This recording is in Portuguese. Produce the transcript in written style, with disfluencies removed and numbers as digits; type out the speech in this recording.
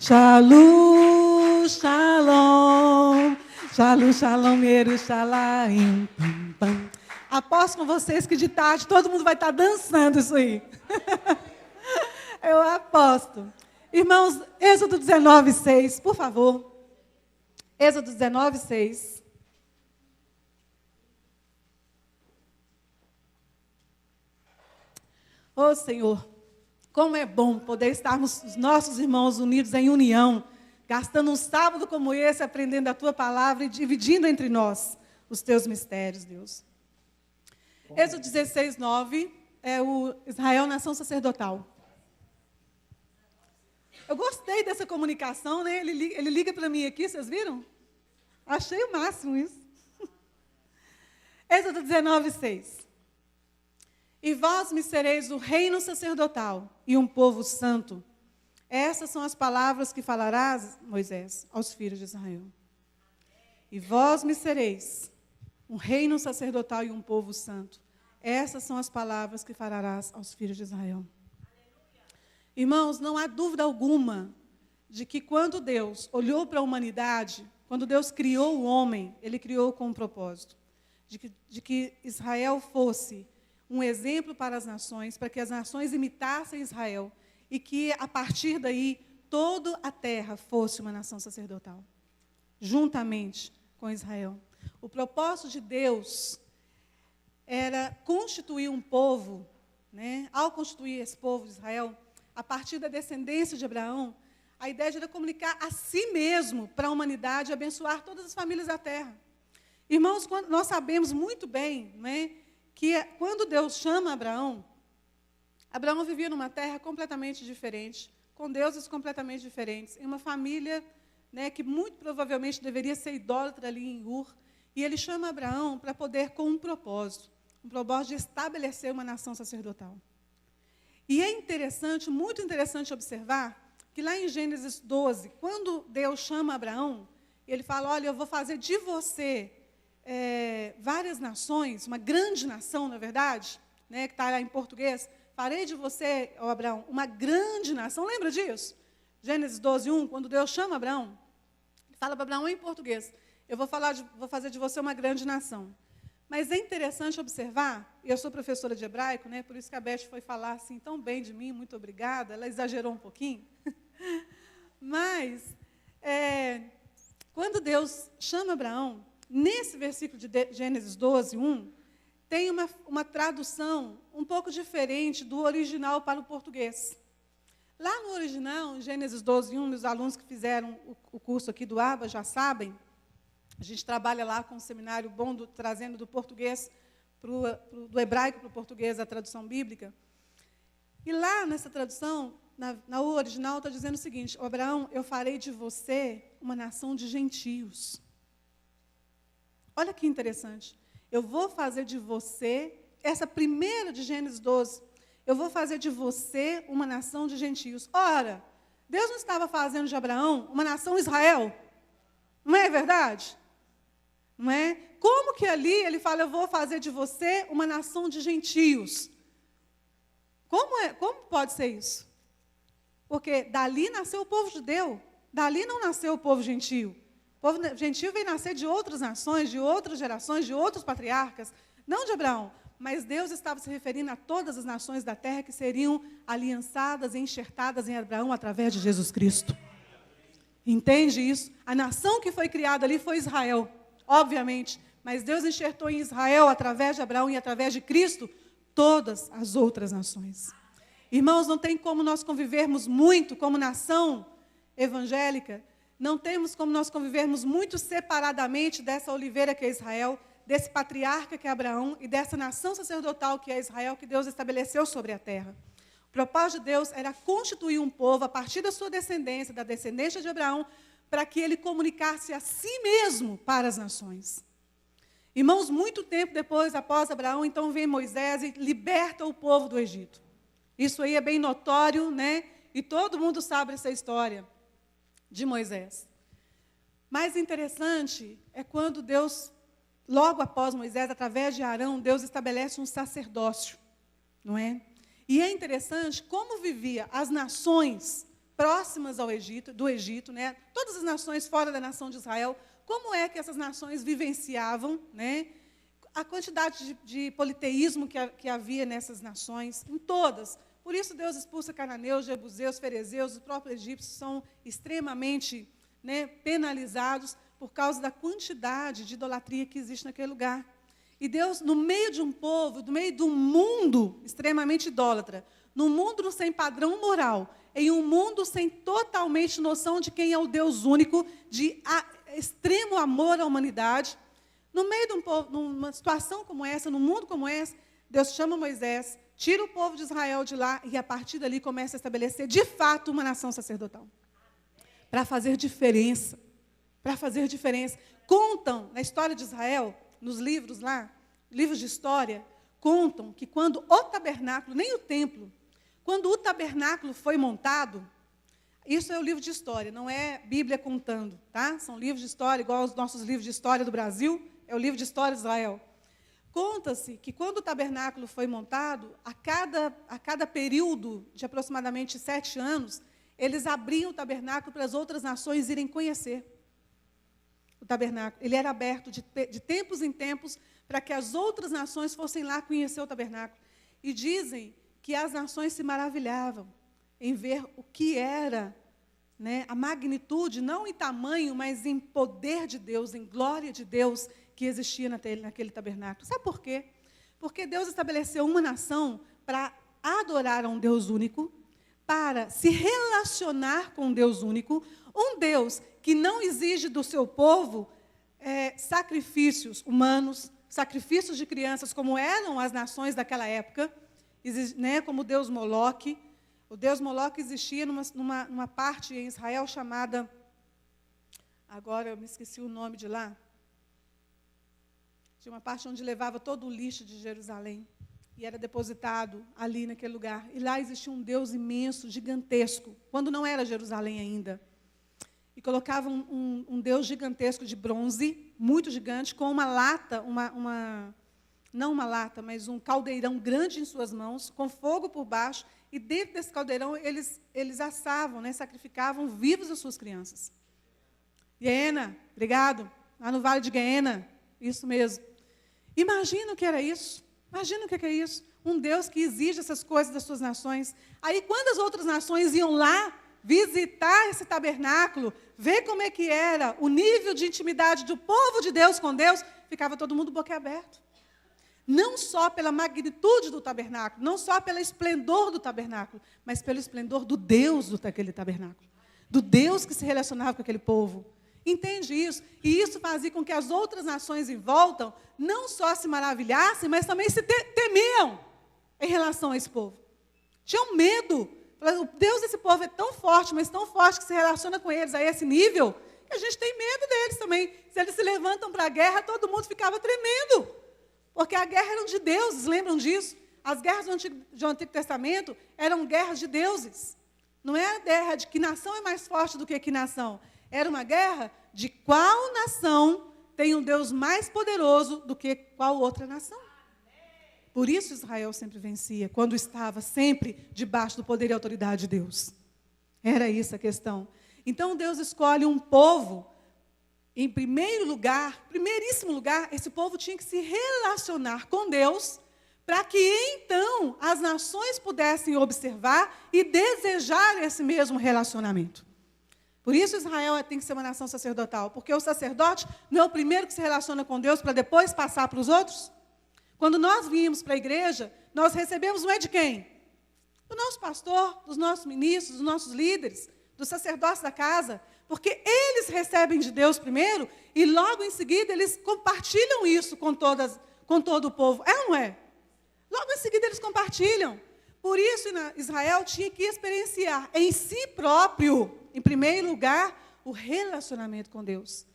Shalom, shalom, shalom, shalom, Yerushalayim, pam, pam. Aposto com vocês que de tarde todo mundo vai estar dançando isso aí. Eu aposto. Irmãos, Êxodo 19:6, por favor. Êxodo 19:6. Ô Senhor, como é bom poder estarmos os nossos irmãos unidos em união, gastando um sábado como esse, aprendendo a Tua palavra e dividindo entre nós os Teus mistérios, Deus. Êxodo 16:9 é o Israel, nação sacerdotal. Eu gostei dessa comunicação, né? Ele liga para mim aqui, vocês viram? Achei o máximo isso. Êxodo 19:6. E vós me sereis o reino sacerdotal e um povo santo. Essas são as palavras que falarás, Moisés, aos filhos de Israel. E vós me sereis um reino sacerdotal e um povo santo. Essas são as palavras que falarás aos filhos de Israel. Irmãos, não há dúvida alguma de que quando Deus olhou para a humanidade, quando Deus criou o homem, Ele criou com um propósito. De que Israel fosse um exemplo para as nações, para que as nações imitassem Israel e que, a partir daí, toda a terra fosse uma nação sacerdotal, juntamente com Israel. O propósito de Deus era constituir um povo, né? Ao constituir esse povo de Israel, a partir da descendência de Abraão, a ideia era comunicar a si mesmo para a humanidade e abençoar todas as famílias da terra. Irmãos, nós sabemos muito bem, né, que quando Deus chama Abraão, Abraão vivia numa terra completamente diferente, com deuses completamente diferentes, em uma família, né, que muito provavelmente deveria ser idólatra ali em Ur, e ele chama Abraão para poder, com um propósito de estabelecer uma nação sacerdotal. E é interessante, muito interessante observar, que lá em Gênesis 12, quando Deus chama Abraão, ele fala, olha, eu vou fazer de você várias nações, uma grande nação, na verdade, né, que está lá em português, farei de você, ó Abraão, uma grande nação, lembra disso? Gênesis 12:1, quando Deus chama Abraão, ele fala para Abraão em português, eu vou fazer de você uma grande nação. Mas é interessante observar, eu sou professora de hebraico, né, por isso que a Beth foi falar assim tão bem de mim, muito obrigada, ela exagerou um pouquinho, mas, quando Deus chama Abraão, nesse versículo de Gênesis 12:1, tem uma tradução um pouco diferente do original para o português. Lá no original, em Gênesis 12:1, os alunos que fizeram o curso aqui do ABA já sabem, a gente trabalha lá com um seminário bom, trazendo do português, do hebraico para o português, a tradução bíblica. E lá nessa tradução, na original, está dizendo o seguinte, Abraão, eu farei de você uma nação de gentios. Olha que interessante. Eu vou fazer de você, essa primeira de Gênesis 12, eu vou fazer de você uma nação de gentios. Ora, Deus não estava fazendo de Abraão uma nação Israel? Não é verdade? Não é? Como que ali ele fala, eu vou fazer de você uma nação de gentios? Como pode ser isso? Porque dali nasceu o povo judeu, dali não nasceu o povo gentio. O povo gentio veio nascer de outras nações, de outras gerações, de outros patriarcas, não de Abraão, mas Deus estava se referindo a todas as nações da terra que seriam aliançadas e enxertadas em Abraão através de Jesus Cristo. Entende isso? A nação que foi criada ali foi Israel, obviamente, mas Deus enxertou em Israel, através de Abraão e através de Cristo, todas as outras nações. Irmãos, não tem como nós convivermos muito como nação evangélica, não temos como nós convivermos muito separadamente dessa oliveira que é Israel, desse patriarca que é Abraão e dessa nação sacerdotal que é Israel, que Deus estabeleceu sobre a terra. O propósito de Deus era constituir um povo a partir da sua descendência, da descendência de Abraão, para que ele comunicasse a si mesmo para as nações. Irmãos, muito tempo depois, após Abraão, então vem Moisés e liberta o povo do Egito. Isso aí é bem notório, né? E todo mundo sabe essa história de Moisés. Mais interessante é quando Deus, logo após Moisés, através de Arão, Deus estabelece um sacerdócio, não é? E é interessante como vivia as nações próximas do Egito, né? Todas as nações fora da nação de Israel, como é que essas nações vivenciavam, né? A quantidade de politeísmo que havia nessas nações, em todas. Por isso Deus expulsa cananeus, jebuseus, ferezeus, os próprios egípcios são extremamente, né, penalizados por causa da quantidade de idolatria que existe naquele lugar. E Deus, no meio de um povo, no meio de um mundo extremamente idólatra, num mundo sem padrão moral, em um mundo sem totalmente noção de quem é o Deus único, de extremo amor à humanidade, no meio de um povo, numa situação como essa, num mundo como esse, Deus chama Moisés, tira o povo de Israel de lá e, a partir dali, começa a estabelecer, de fato, uma nação sacerdotal. Para fazer diferença. Para fazer diferença. Contam, na história de Israel, nos livros lá, livros de história, contam que quando o tabernáculo, nem o templo, quando o tabernáculo foi montado, isso é o livro de história, não é Bíblia contando, tá? São livros de história, igual os nossos livros de história do Brasil, é o livro de história de Israel. Conta-se que quando o tabernáculo foi montado, a cada período de aproximadamente 7 anos, eles abriam o tabernáculo para as outras nações irem conhecer o tabernáculo. Ele era aberto de tempos em tempos para que as outras nações fossem lá conhecer o tabernáculo. E dizem que as nações se maravilhavam em ver o que era, né, a magnitude, não em tamanho, mas em poder de Deus, em glória de Deus, que existia naquele tabernáculo. Sabe por quê? Porque Deus estabeleceu uma nação para adorar a um Deus único, para se relacionar com um Deus único, um Deus que não exige do seu povo sacrifícios humanos, sacrifícios de crianças, como eram as nações daquela época, né, como o Deus Moloque. O Deus Moloque existia numa parte em Israel chamada, agora eu me esqueci o nome de lá, tinha uma parte onde levava todo o lixo de Jerusalém e era depositado ali naquele lugar. E lá existia um Deus imenso, gigantesco, quando não era Jerusalém ainda. E colocava um Deus gigantesco de bronze, muito gigante, com uma lata, não uma lata, mas um caldeirão grande em suas mãos, com fogo por baixo, e dentro desse caldeirão eles assavam, né, sacrificavam vivos as suas crianças. Guiena, obrigado, lá no Vale de Guiena, isso mesmo. Imagina o que era isso, imagina o que é isso, um Deus que exige essas coisas das suas nações. Aí, quando as outras nações iam lá visitar esse tabernáculo, ver como é que era o nível de intimidade do povo de Deus com Deus, ficava todo mundo boquiaberto. Não só pela magnitude do tabernáculo, não só pelo esplendor do tabernáculo, mas pelo esplendor do Deus daquele tabernáculo, do Deus que se relacionava com aquele povo. Entende isso? E isso fazia com que as outras nações em volta não só se maravilhassem, mas também se temiam em relação a esse povo. Tinham medo. O Deus desse povo é tão forte, mas tão forte que se relaciona com eles a esse nível, que a gente tem medo deles também. Se eles se levantam para a guerra, todo mundo ficava tremendo. Porque a guerra era de deuses, lembram disso? As guerras do Antigo Testamento eram guerras de deuses. Não era guerra de que nação é mais forte do que nação. Era uma guerra de qual nação tem um Deus mais poderoso do que qual outra nação. Por isso Israel sempre vencia, quando estava sempre debaixo do poder e autoridade de Deus. Era isso a questão. Então Deus escolhe um povo, em primeiríssimo lugar, esse povo tinha que se relacionar com Deus, para que então as nações pudessem observar e desejar esse mesmo relacionamento. Por isso Israel tem que ser uma nação sacerdotal, porque o sacerdote não é o primeiro que se relaciona com Deus para depois passar para os outros. Quando nós viemos para a igreja, nós recebemos não é de quem? Do nosso pastor, dos nossos ministros, dos nossos líderes, dos sacerdotes da casa, porque eles recebem de Deus primeiro e logo em seguida eles compartilham isso com todo o povo. É ou não é? Logo em seguida eles compartilham. Por isso Israel tinha que experienciar em si próprio, em primeiro lugar, o relacionamento com Deus.